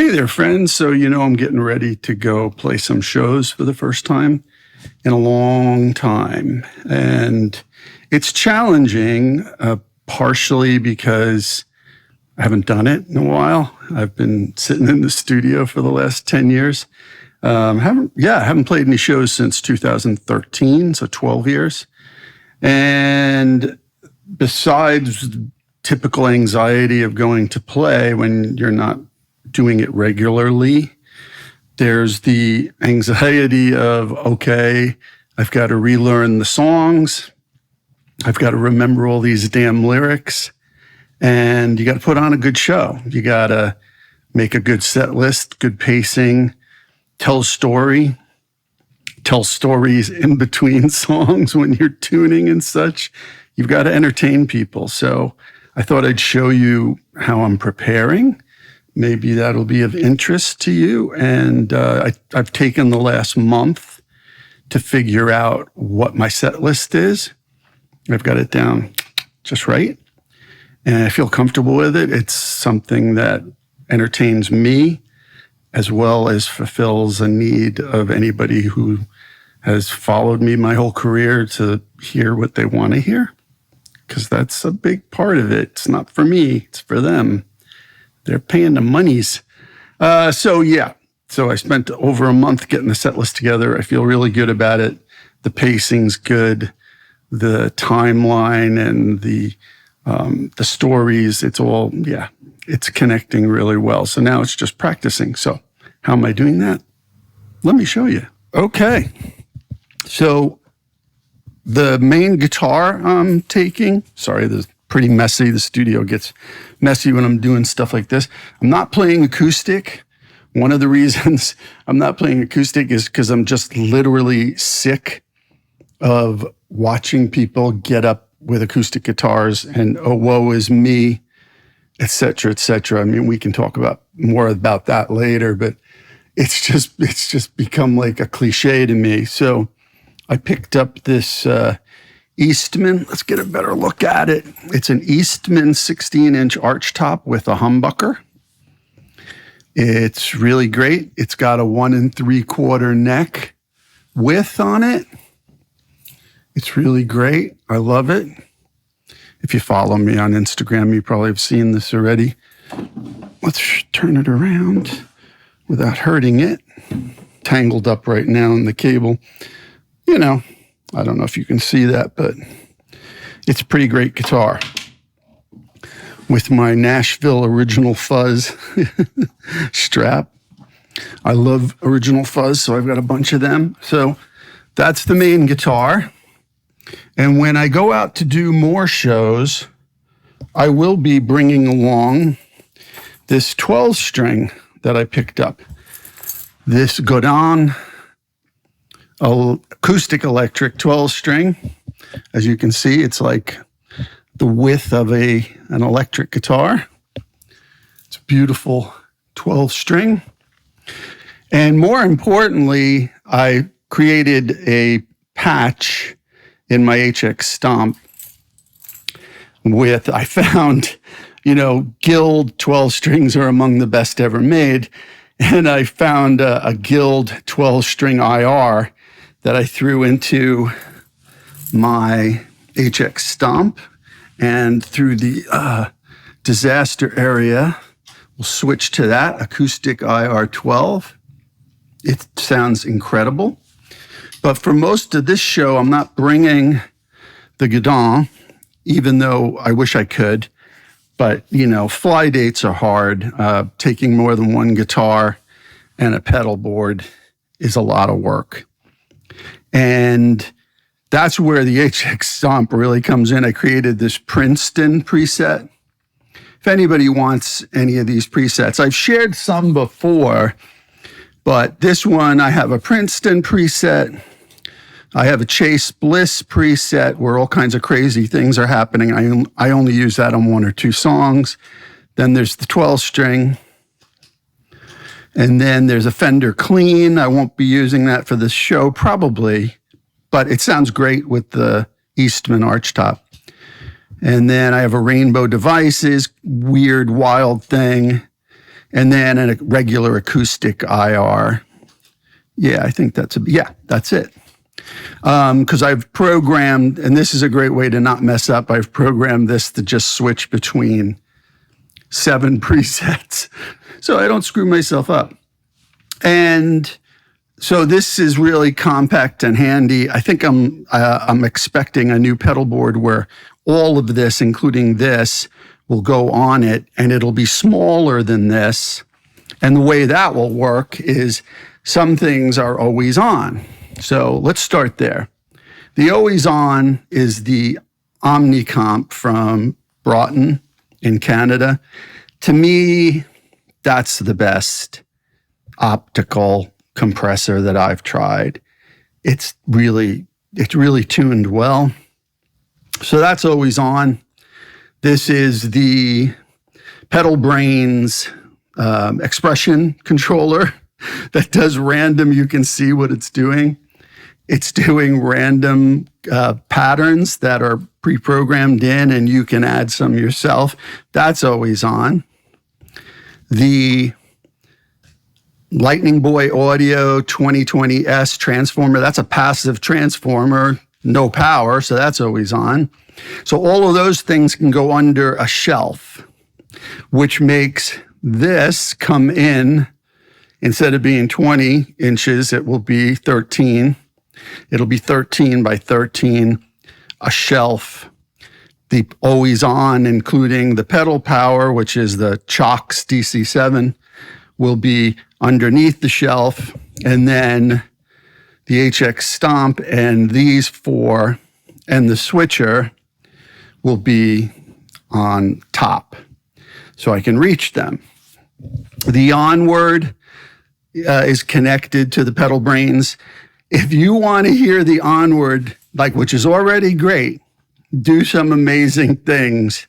Hey there, friends. So, I'm getting ready to go play some shows for the first time in a long time. And it's challenging, partially because I haven't done it in a while. I've been sitting in the studio for the last 10 years. Haven't played any shows since 2013, so 12 years. And besides typical anxiety of going to play when you're not doing it regularly, there's the anxiety of, okay, I've got to relearn the songs. I've got to remember all these damn lyrics. And you got to put on a good show. You got to make a good set list, good pacing, tell stories in between songs when you're tuning and such. You've got to entertain people. So I thought I'd show you how I'm preparing. Maybe that'll be of interest to you. And I've taken the last month to figure out what my set list is. I've got it down just right. And I feel comfortable with it. It's something that entertains me as well as fulfills a need of anybody who has followed me my whole career to hear what they want to hear. Because that's a big part of it. It's not for me, it's for them. They're paying the monies. So I spent over a month getting the set list together. I feel really good about it. The pacing's good. The timeline and the stories, it's connecting really well. So now it's just practicing. So how am I doing that? Let me show you. Okay. So the main guitar I'm taking, this is pretty messy. The studio gets messy when I'm doing stuff like this. I'm not playing acoustic. One of the reasons I'm not playing acoustic is because I'm just literally sick of watching people get up with acoustic guitars and, oh, woe is me, et cetera, et cetera. I mean, we can talk more about that later, but it's just become like a cliche to me. So I picked up this Eastman. Let's get a better look at it. It's an Eastman 16-inch arch top with a humbucker. It's really great. It's got a 1 3/4 neck width on it. It's really great. I love it. If you follow me on Instagram, you probably have seen this already. Let's turn it around without hurting it. Tangled up right now in the cable. I don't know if you can see that, but it's a pretty great guitar. With my Nashville Original Fuzz strap. I love Original Fuzz, so I've got a bunch of them. So that's the main guitar. And when I go out to do more shows, I will be bringing along this 12-string that I picked up. This Godin acoustic electric 12-string. As you can see, it's like the width of an electric guitar. It's a beautiful 12-string. And more importantly, I created a patch in my HX Stomp I found, Guild 12 strings are among the best ever made. And I found a Guild 12-string IR that I threw into my HX Stomp. And through the disaster area, we'll switch to that acoustic IR12. It sounds incredible. But for most of this show, I'm not bringing the Godin, even though I wish I could. But, fly dates are hard. Taking more than one guitar and a pedal board is a lot of work. And that's where the HX Stomp really comes in. I created this Princeton preset. If anybody wants any of these presets, I've shared some before, but this one, I have a Princeton preset. I have a Chase Bliss preset where all kinds of crazy things are happening. I only use that on 1 or 2 songs. Then there's the 12-string. And then there's a Fender Clean. I won't be using that for this show, probably, but it sounds great with the Eastman archtop. And then I have a Rainbow Devices, weird, wild thing. and then a regular acoustic IR. Yeah, I think that's it. Because I've programmed, and this is a great way to not mess up, I've programmed this to just switch between 7 presets so I don't screw myself up. And so this is really compact and handy. I think I'm expecting a new pedal board where all of this, including this, will go on it, and it'll be smaller than this. And the way that will work is some things are always on. So let's start there. The always on is the Omnicomp from Broughton in Canada. To me, that's the best optical compressor that I've tried. It's really tuned well. So that's always on. This is the Pedal Brains expression controller that does random. You can see what it's doing. It's doing random patterns that are pre-programmed in, and you can add some yourself. That's always on. The Lightning Boy Audio 2020S transformer, that's a passive transformer, no power, so that's always on. So all of those things can go under a shelf, which makes this come in. Instead of being 20 inches, it will be 13. It'll be 13 by 13, a shelf. The always on, including the pedal power, which is the Chox DC7, will be underneath the shelf. And then the HX Stomp and these 4 and the switcher will be on top, so I can reach them. The Onward is connected to the Pedal Brains. If you want to hear the Onward, which is already great, do some amazing things,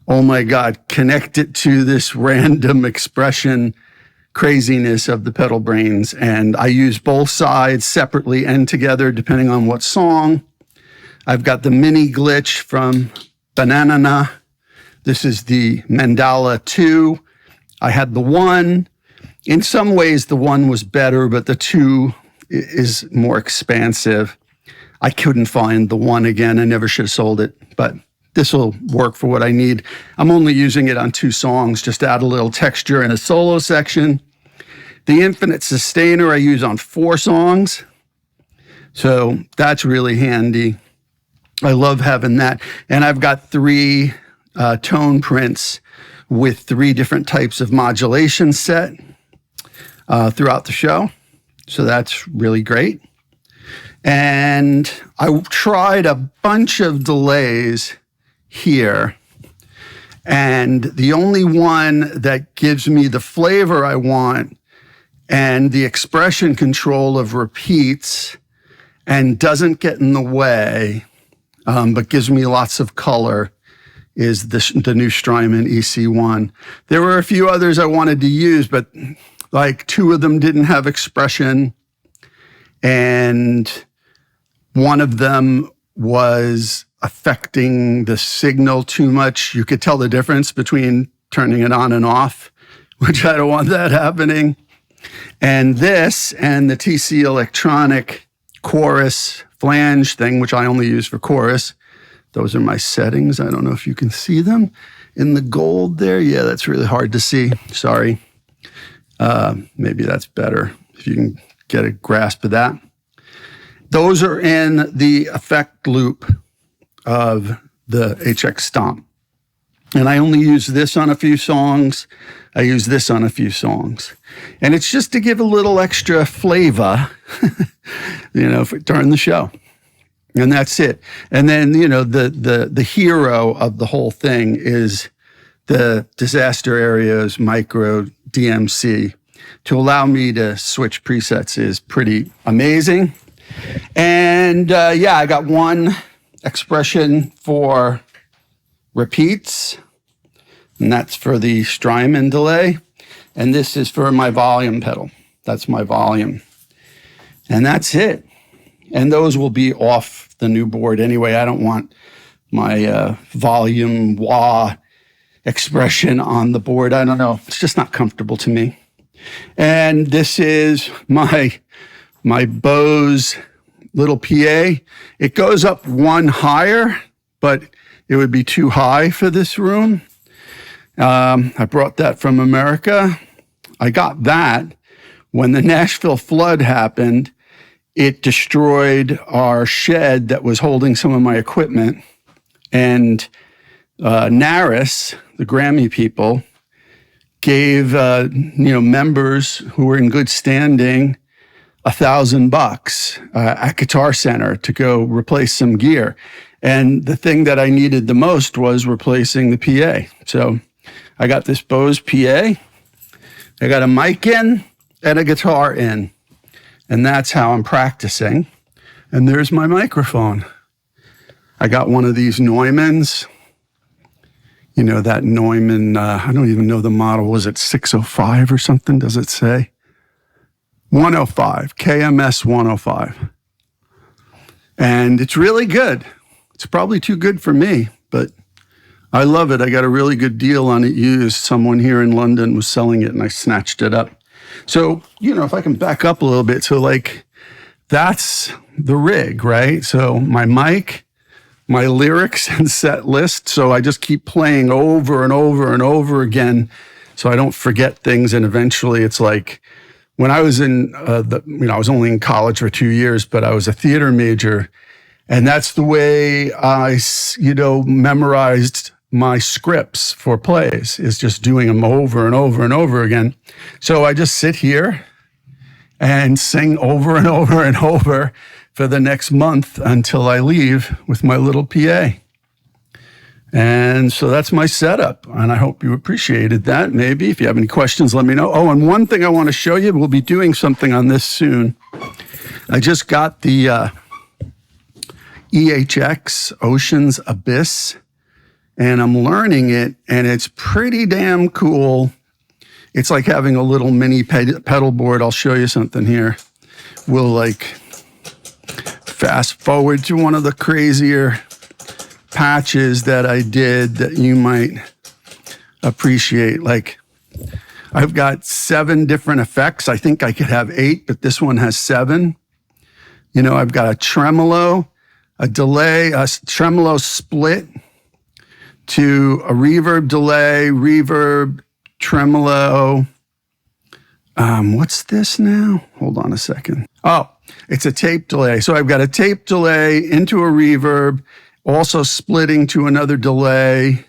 oh my God, connect it to this random expression craziness of the Pedal Brains. And I use both sides separately and together, depending on what song. I've got the mini glitch from Banana. This is the Mandala 2. I had the 1. In some ways, the 1 was better, but the 2 is more expansive. I couldn't find the 1 again. I never should have sold it, but this will work for what I need. I'm only using it on 2 songs, just to add a little texture in a solo section. The Infinite Sustainer I use on 4 songs, so that's really handy. I love having that. And I've got 3 tone prints with 3 different types of modulation set throughout the show. So that's really great. And I tried a bunch of delays here. And the only one that gives me the flavor I want and the expression control of repeats and doesn't get in the way, but gives me lots of color, is the new Strymon EC1. There were a few others I wanted to use, but 2 of them didn't have expression, and one of them was affecting the signal too much. You could tell the difference between turning it on and off, which I don't want that happening. And this and the TC Electronic chorus flange thing, which I only use for chorus. Those are my settings. I don't know if you can see them in the gold there. Yeah, that's really hard to see. Sorry. Maybe that's better if you can get a grasp of that. Those are in the effect loop of the HX Stomp. And I only use this on a few songs. I use this on a few songs. And it's just to give a little extra flavor, during the show. And that's it. And then, the hero of the whole thing is the Disaster Areas Micro DMC. To allow me to switch presets is pretty amazing. And I got 1 expression for repeats, and that's for the Strymon delay. And this is for my volume pedal. That's my volume. And that's it. And those will be off the new board anyway. I don't want my volume wah expression on the board. I don't know. It's just not comfortable to me. And this is my Bose little PA. It goes up one higher, but it would be too high for this room. I brought that from America. I got that when the Nashville flood happened. It destroyed our shed that was holding some of my equipment. And NARIS, the Grammy people, gave members who were in good standing $1,000 at Guitar Center to go replace some gear. And the thing that I needed the most was replacing the PA. So I got this Bose PA. I got a mic in and a guitar in. And that's how I'm practicing. And there's my microphone. I got one of these Neumanns. You know, that Neumann, I don't even know the model. Was it 605 or something? Does it say? 105, KMS 105. And it's really good. It's probably too good for me, but I love it. I got a really good deal on it used. Someone here in London was selling it and I snatched it up. So, if I can back up a little bit. So that's the rig, right? So my mic, my lyrics and set list. So I just keep playing over and over and over again so I don't forget things. And eventually it's like when I was in I was only in college for 2 years, but I was a theater major. And that's the way I, memorized my scripts for plays, is just doing them over and over and over again. So I just sit here and sing over and over and over for the next month until I leave with my little PA. And so that's my setup. And I hope you appreciated that. Maybe if you have any questions, let me know. Oh, and one thing I want to show you, we'll be doing something on this soon. I just got the EHX Ocean's Abyss, and I'm learning it, and it's pretty damn cool. It's like having a little mini pedal board. I'll show you something here. We'll fast forward to one of the crazier patches that I did that you might appreciate. I've got 7 different effects. I think I could have 8, but this one has 7. I've got a tremolo, a delay, a tremolo split to a reverb delay, reverb, tremolo. What's this now? Hold on a second. Oh, it's a tape delay. So I've got a tape delay into a reverb, also splitting to another delay,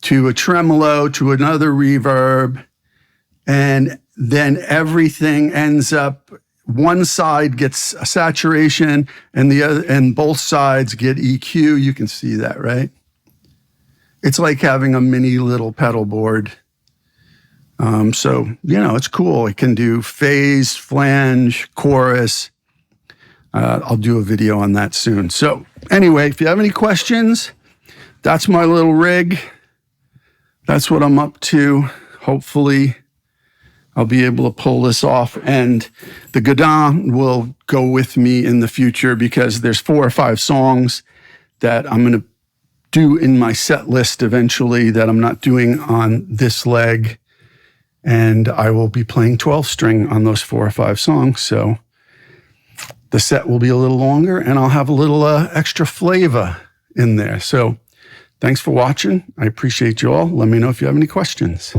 to a tremolo, to another reverb. And then everything ends up, one side gets a saturation and the other, and both sides get EQ. You can see that, right? It's like having a mini little pedal board. So, it's cool. It can do phase, flange, chorus. I'll do a video on that soon. So anyway, if you have any questions, that's my little rig. That's what I'm up to. Hopefully I'll be able to pull this off, and the Godin will go with me in the future because there's 4 or 5 songs that I'm going to do in my set list eventually that I'm not doing on this leg. And I will be playing 12-string on those 4 or 5 songs. So the set will be a little longer and I'll have a little extra flavor in there. So thanks for watching. I appreciate you all. Let me know if you have any questions.